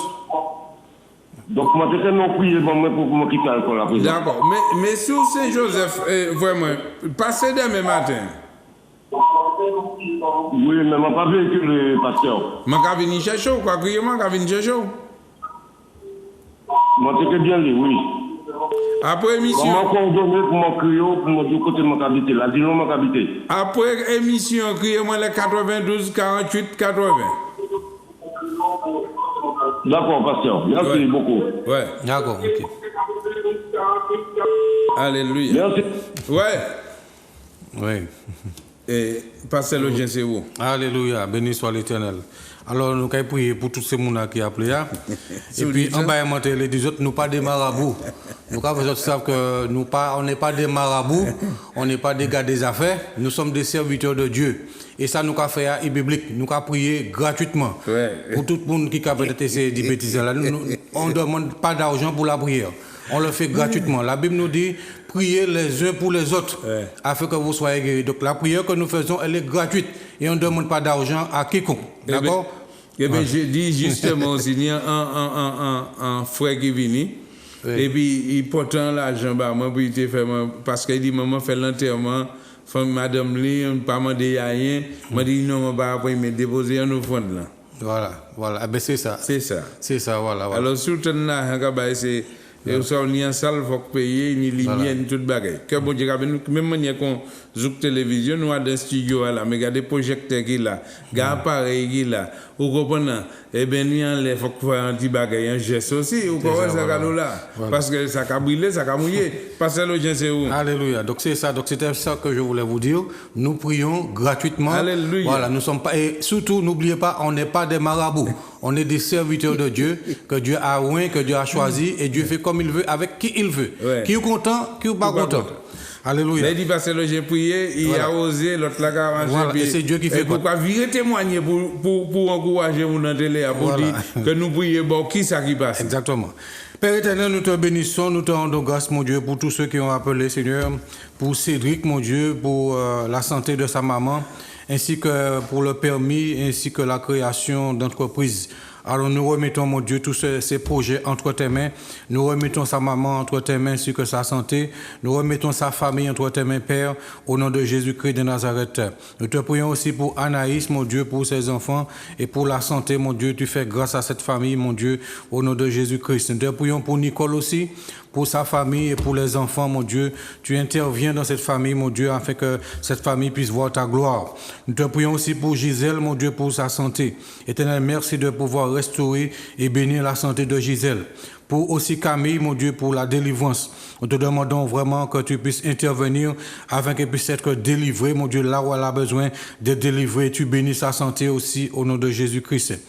Donc, moi, je non prier pour moi pour quitter l'alcool après. D'accord, mais sur Saint-Joseph, vraiment, passez demain matin. Oui, mais je n'ai pas véhiculé, pasteur. Je vais venir chercher, quoi, criez-moi, je vais venir chercher. Moi, c'est bien dit, oui. Après émission. Comment coordonner pour mon crier, pour mon dire côté mon habité, là, dis-nous mon habité. Après émission, criez-moi les 92 48 80. D'accord, pasteur. Merci beaucoup. Ouais. D'accord, ok. Alléluia. Merci. Ouais. Oui. Et pasteur Logien, c'est où? Alléluia, béni soit l'Éternel. Alors, nous allons prier pour tous ces gens qui appellent. Et puis, en bas, les autres, nous pas des marabouts. Donc, les autres savent que on n'est pas des marabouts, on n'est pas des gars des affaires, nous sommes des serviteurs de Dieu. Et ça, nous avons fait à biblique, nous avons prié gratuitement. Ouais. Pour tout le monde qui a fait ces bêtises-là, on ne demande pas d'argent pour la prière. On le fait gratuitement. La Bible nous dit, priez les uns pour les autres, afin que vous soyez guéris. Donc la prière que nous faisons, elle est gratuite. Et on ne demande pas d'argent à quiconque. D'accord? Eh bien, je dis justement aussi, il y a un frère qui vient, et puis il porte l'argent, moi, pour il te fait, parce qu'il dit, maman fait l'enterrement, madame Lee, on ne pas demander rien. Moi, dit, non, pas après, il m'a déposé un offrande là. Voilà. Eh bien, c'est ça. C'est ça. C'est ça, voilà. Alors, surtout là, c'est. Et ça, on y a un salle, il faut payer, ni lumière, ni toute bagaille. Que bon Dieu, même manière qu'on joue télévision, nous avons un studio là, mais il y a des projecteurs qui là, il y a un appareil qui là. Vous comprenez? Eh bien, il faut faire un petit bagaille, un geste aussi. Vous comprenez ça, là? Parce que ça a brûlé, ça a mouillé. Parce que le c'est où? Alléluia. Donc, c'est ça. Donc, c'était ça que je voulais vous dire. Nous prions gratuitement. Alléluia. Voilà, nous sommes pas. Et surtout, n'oubliez pas, on n'est pas des marabouts. On est des serviteurs de Dieu, que Dieu a oint, que Dieu a choisi, et Dieu fait comme il veut, avec qui il veut. Ouais. Qui est content, qui n'est pas content. Alléluia. Mais il dit parce que j'ai prié, il a osé, l'autre l'a arrangé. Voilà. Et c'est Dieu qui fait pourquoi virer témoigner pour encourager mon télé, pour dire que nous prions, bon, qui ça qui passe? Exactement. Père éternel, nous te bénissons, nous te rendons grâce, mon Dieu, pour tous ceux qui ont appelé, Seigneur, pour Cédric, mon Dieu, pour la santé de sa maman, ainsi que pour le permis, ainsi que la création d'entreprise. Alors nous remettons, mon Dieu, tous ces projets entre tes mains. Nous remettons sa maman entre tes mains ainsi que sa santé. Nous remettons sa famille entre tes mains, Père, au nom de Jésus-Christ de Nazareth. Nous te prions aussi pour Anaïs, mon Dieu, pour ses enfants et pour la santé, mon Dieu. Tu fais grâce à cette famille, mon Dieu, au nom de Jésus-Christ. Nous te prions pour Nicole aussi, pour sa famille et pour les enfants, mon Dieu. Tu interviens dans cette famille, mon Dieu, afin que cette famille puisse voir ta gloire. Nous te prions aussi pour Gisèle, mon Dieu, pour sa santé. Éternel, merci de pouvoir restaurer et bénir la santé de Gisèle. Pour aussi Camille, mon Dieu, pour la délivrance. Nous te demandons vraiment que tu puisses intervenir afin qu'elle puisse être délivrée, mon Dieu, là où elle a besoin d'être délivrée. Tu bénis sa santé aussi au nom de Jésus-Christ.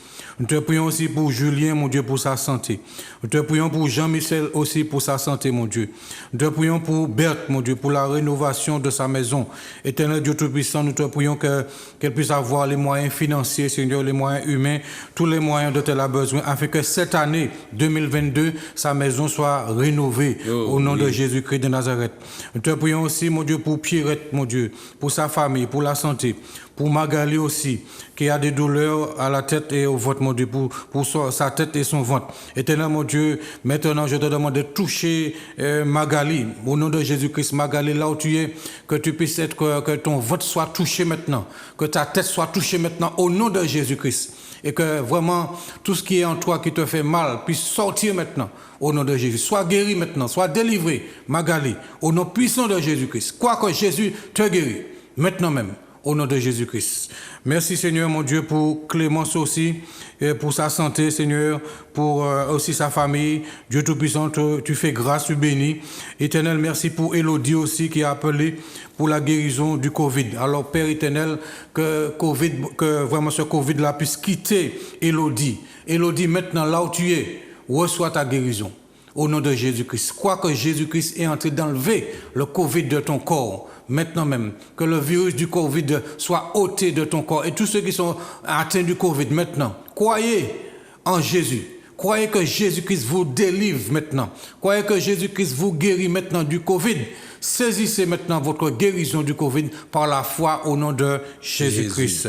Nous te prions aussi pour Julien, mon Dieu, pour sa santé. Nous te prions pour Jean-Michel aussi pour sa santé, mon Dieu. Nous te prions pour Berthe, mon Dieu, pour la rénovation de sa maison. Éternel Dieu Tout-Puissant, nous te prions qu'elle puisse avoir les moyens financiers, Seigneur, les moyens humains, tous les moyens dont elle a besoin, afin que cette année 2022, sa maison soit rénovée au nom de Jésus-Christ de Nazareth. Nous te prions aussi, mon Dieu, pour Pierrette, mon Dieu, pour sa famille, pour la santé. Pour Magali aussi, qui a des douleurs à la tête et au ventre, mon Dieu, pour sa tête et son ventre. Éternel, mon Dieu, maintenant je te demande de toucher Magali, au nom de Jésus-Christ. Magali, là où tu es, que tu puisses être, que ton ventre soit touché maintenant, que ta tête soit touchée maintenant, au nom de Jésus-Christ. Et que vraiment, tout ce qui est en toi qui te fait mal puisse sortir maintenant, au nom de Jésus. Sois guéri maintenant, sois délivré, Magali, au nom puissant de Jésus-Christ. Quoi que Jésus te guérit, maintenant même. Au nom de Jésus-Christ. Merci Seigneur mon Dieu pour Clémence aussi, et pour sa santé Seigneur, pour aussi sa famille. Dieu Tout-Puissant, tu fais grâce, tu bénis. Éternel, merci pour Élodie aussi qui a appelé pour la guérison du Covid. Alors Père éternel, que vraiment ce Covid-là puisse quitter Élodie. Élodie, maintenant là où tu es, reçois ta guérison. Au nom de Jésus-Christ. Crois que Jésus-Christ est en train d'enlever le Covid de ton corps. Maintenant même, que le virus du Covid soit ôté de ton corps. Et tous ceux qui sont atteints du Covid maintenant, croyez en Jésus. Croyez que Jésus-Christ vous délivre maintenant. Croyez que Jésus-Christ vous guérit maintenant du Covid. Saisissez maintenant votre guérison du Covid par la foi au nom de Jésus-Christ.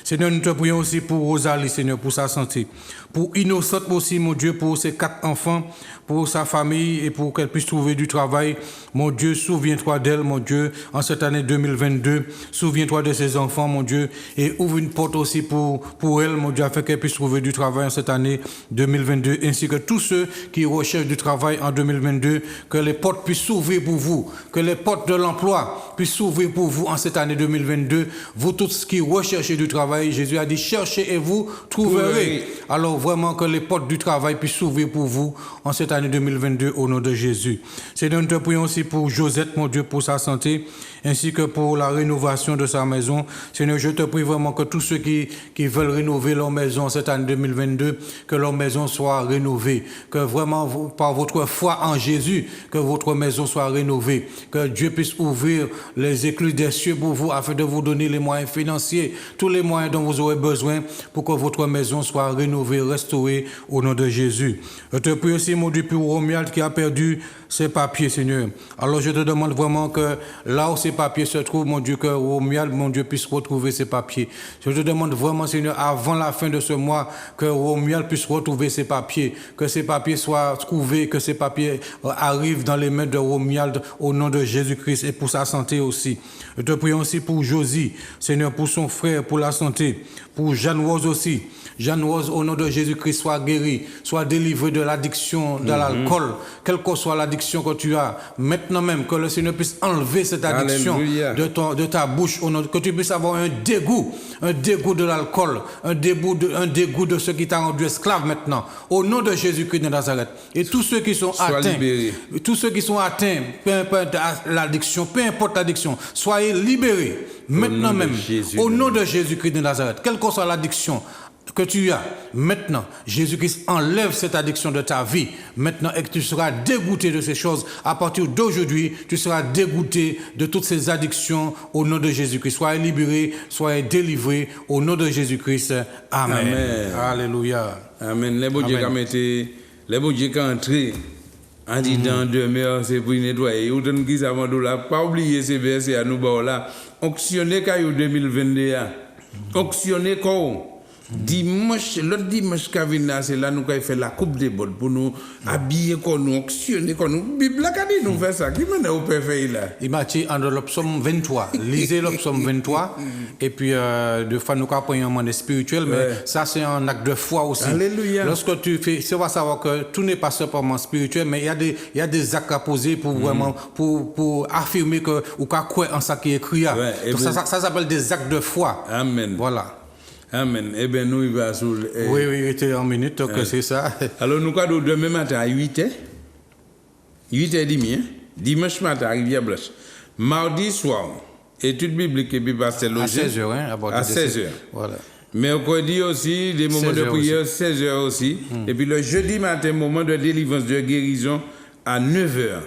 Seigneur, nous te prions aussi pour Rosalie, Seigneur, pour sa santé. Pour Innocente aussi, mon Dieu, pour ses 4 enfants, pour sa famille et pour qu'elle puisse trouver du travail. Mon Dieu, souviens-toi d'elle, mon Dieu, en cette année 2022. Souviens-toi de ses enfants, mon Dieu, et ouvre une porte aussi pour elle, mon Dieu, afin qu'elle puisse trouver du travail en cette année 2022, ainsi que tous ceux qui recherchent du travail en 2022, que les portes puissent s'ouvrir pour vous, que les portes de l'emploi puissent s'ouvrir pour vous en cette année 2022. Vous tous qui recherchez du travail, Jésus a dit, cherchez et vous trouverez. Alors vraiment que les portes du travail puissent s'ouvrir pour vous en cette année 2022 au nom de Jésus. Seigneur, nous te prions aussi pour Josette, mon Dieu, pour sa santé, ainsi que pour la rénovation de sa maison. Seigneur, je te prie vraiment que tous ceux qui veulent rénover leur maison cette année 2022, que leur maison soit rénovée, que vraiment par votre foi en Jésus, que votre maison soit rénovée, que Dieu puisse ouvrir les écluses des cieux pour vous afin de vous donner les moyens financiers, tous les moyens dont vous aurez besoin pour que votre maison soit rénovée, restaurée au nom de Jésus. Je te prie aussi, mon Dieu, pour Romuald qui a perdu ses papiers, Seigneur. Alors je te demande vraiment que là où ses papiers se trouvent, mon Dieu, que Romuald, mon Dieu, puisse retrouver ses papiers. Je te demande vraiment, Seigneur, avant la fin de ce mois, que Romuald puisse retrouver ses papiers, que ses papiers soient trouvés, que ses papiers arrivent dans les mains de Romuald au nom de Jésus-Christ et pour sa santé aussi. Je te prie aussi pour Josie, Seigneur, pour son frère, pour la santé, pour Jeanne Rose aussi. Jeanne Rose, au nom de Jésus-Christ, soit guérie, soit délivrée de l'addiction de l'alcool, quelle que soit l'addiction que tu as. Maintenant même, que le Seigneur puisse enlever cette addiction de ta bouche, que tu puisses avoir un dégoût de l'alcool, un dégoût de ce qui t'a rendu esclave maintenant. Au nom de Jésus-Christ de Nazareth. Et tous ceux qui sont atteints, peu importe l'addiction, peu importe l'addiction, soyez libérés maintenant même. Au nom de Jésus-Christ de Nazareth. Quelle que soit l'addiction que tu as, maintenant, Jésus-Christ enlève cette addiction de ta vie, maintenant, et que tu seras dégoûté de ces choses. À partir d'aujourd'hui, tu seras dégoûté de toutes ces addictions au nom de Jésus-Christ. Soyez libérés, soyez délivrés au nom de Jésus-Christ. Amen. Amen. Alléluia. Amen. Les bons dieux qui ont entré en disant demeure, c'est pour nettoyer. Ou donne qui savent de là, pas oublier ces versets à nous là. Auctionner caillou 2022. Auctionner quoi? Dimanche, l'autre dimanche qui vient là, c'est là nous avons fait la coupe des bols pour nous habiller, qu'on nous actionner, qu'on nous Bible qui dit nous faire ça. Qui m'a dit au faire là? Il m'a dit en le psaume 23. Lisez le psaume 23 et puis de fois nous avons un monde spirituel, mais ça c'est un acte de foi aussi. Alléluia. Lorsque tu fais, tu vas savoir que tout n'est pas simplement spirituel, mais il y a des actes à poser pour vraiment pour affirmer que ou qu'à quoi en ça qui est écrit. Donc ça s'appelle des actes de foi. Amen. Voilà. Amen. Eh bien, nous, il va sur. Oui, il était en minute, donc c'est ça. Alors, nous avons demain matin à 8h. 8h30, dimanche matin à Rivière-Blanche. Mardi soir, étude biblique et puis pasteur Logé. À 16h, hein, à 16h. Voilà. Mercredi aussi, des moments de prière, 16h aussi. Et puis le jeudi matin, moment de délivrance, de guérison à 9h.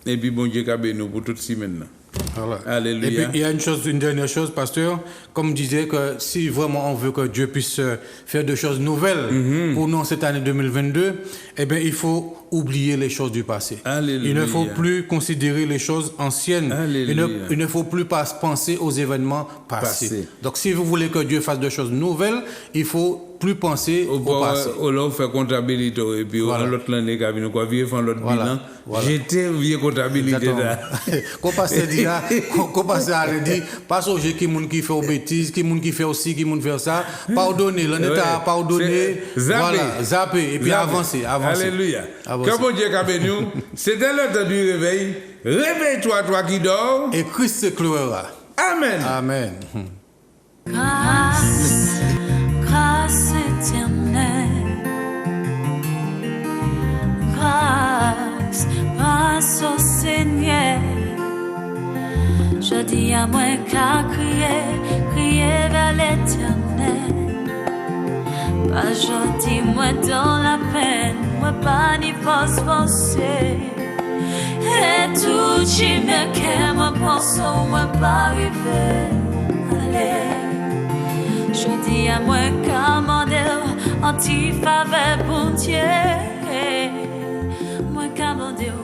Et puis, bon Dieu, qu'à nous pour toute semaine. Voilà. Alléluia. Et puis il y a une dernière chose, pasteur, comme disait que si vraiment on veut que Dieu puisse faire des choses nouvelles pour nous cette année 2022, eh bien il faut oublier les choses du passé. Alléluia. Il ne faut plus considérer les choses anciennes. Il ne faut plus penser aux événements passés. Donc si vous voulez que Dieu fasse des choses nouvelles, il faut plus penser au passé. On fait comptabilité et puis l'autre l'année qui vient quoi vieux faire l'autre bilan. J'étais vieux comptabilité là. Qu'on passe dit qu'on passe à dire pas songer qui monde qui fait aux bêtises, qui monde qui fait aussi, qui monde fait ça, pardonner, l'on est à pardonner, voilà, zapper et puis avancer. Alléluia. Que bon Dieu qu'a béni, c'était le temps du réveil. Réveille-toi toi qui dors et Christ s'éclairera. Amen. Amen. Grâce éternelle, grâce au Seigneur. Je dis à moi qu'à crier vers l'Éternel. Pas gentil, moi dans la peine, moi pas ni force forcée. Et tout qui me qu'est, moi pense, moi pas arriver. Allez. Je dis à moi qu'à mon Dieu, anti-faveur pour Dieu. Moi qu'à mon Dieu.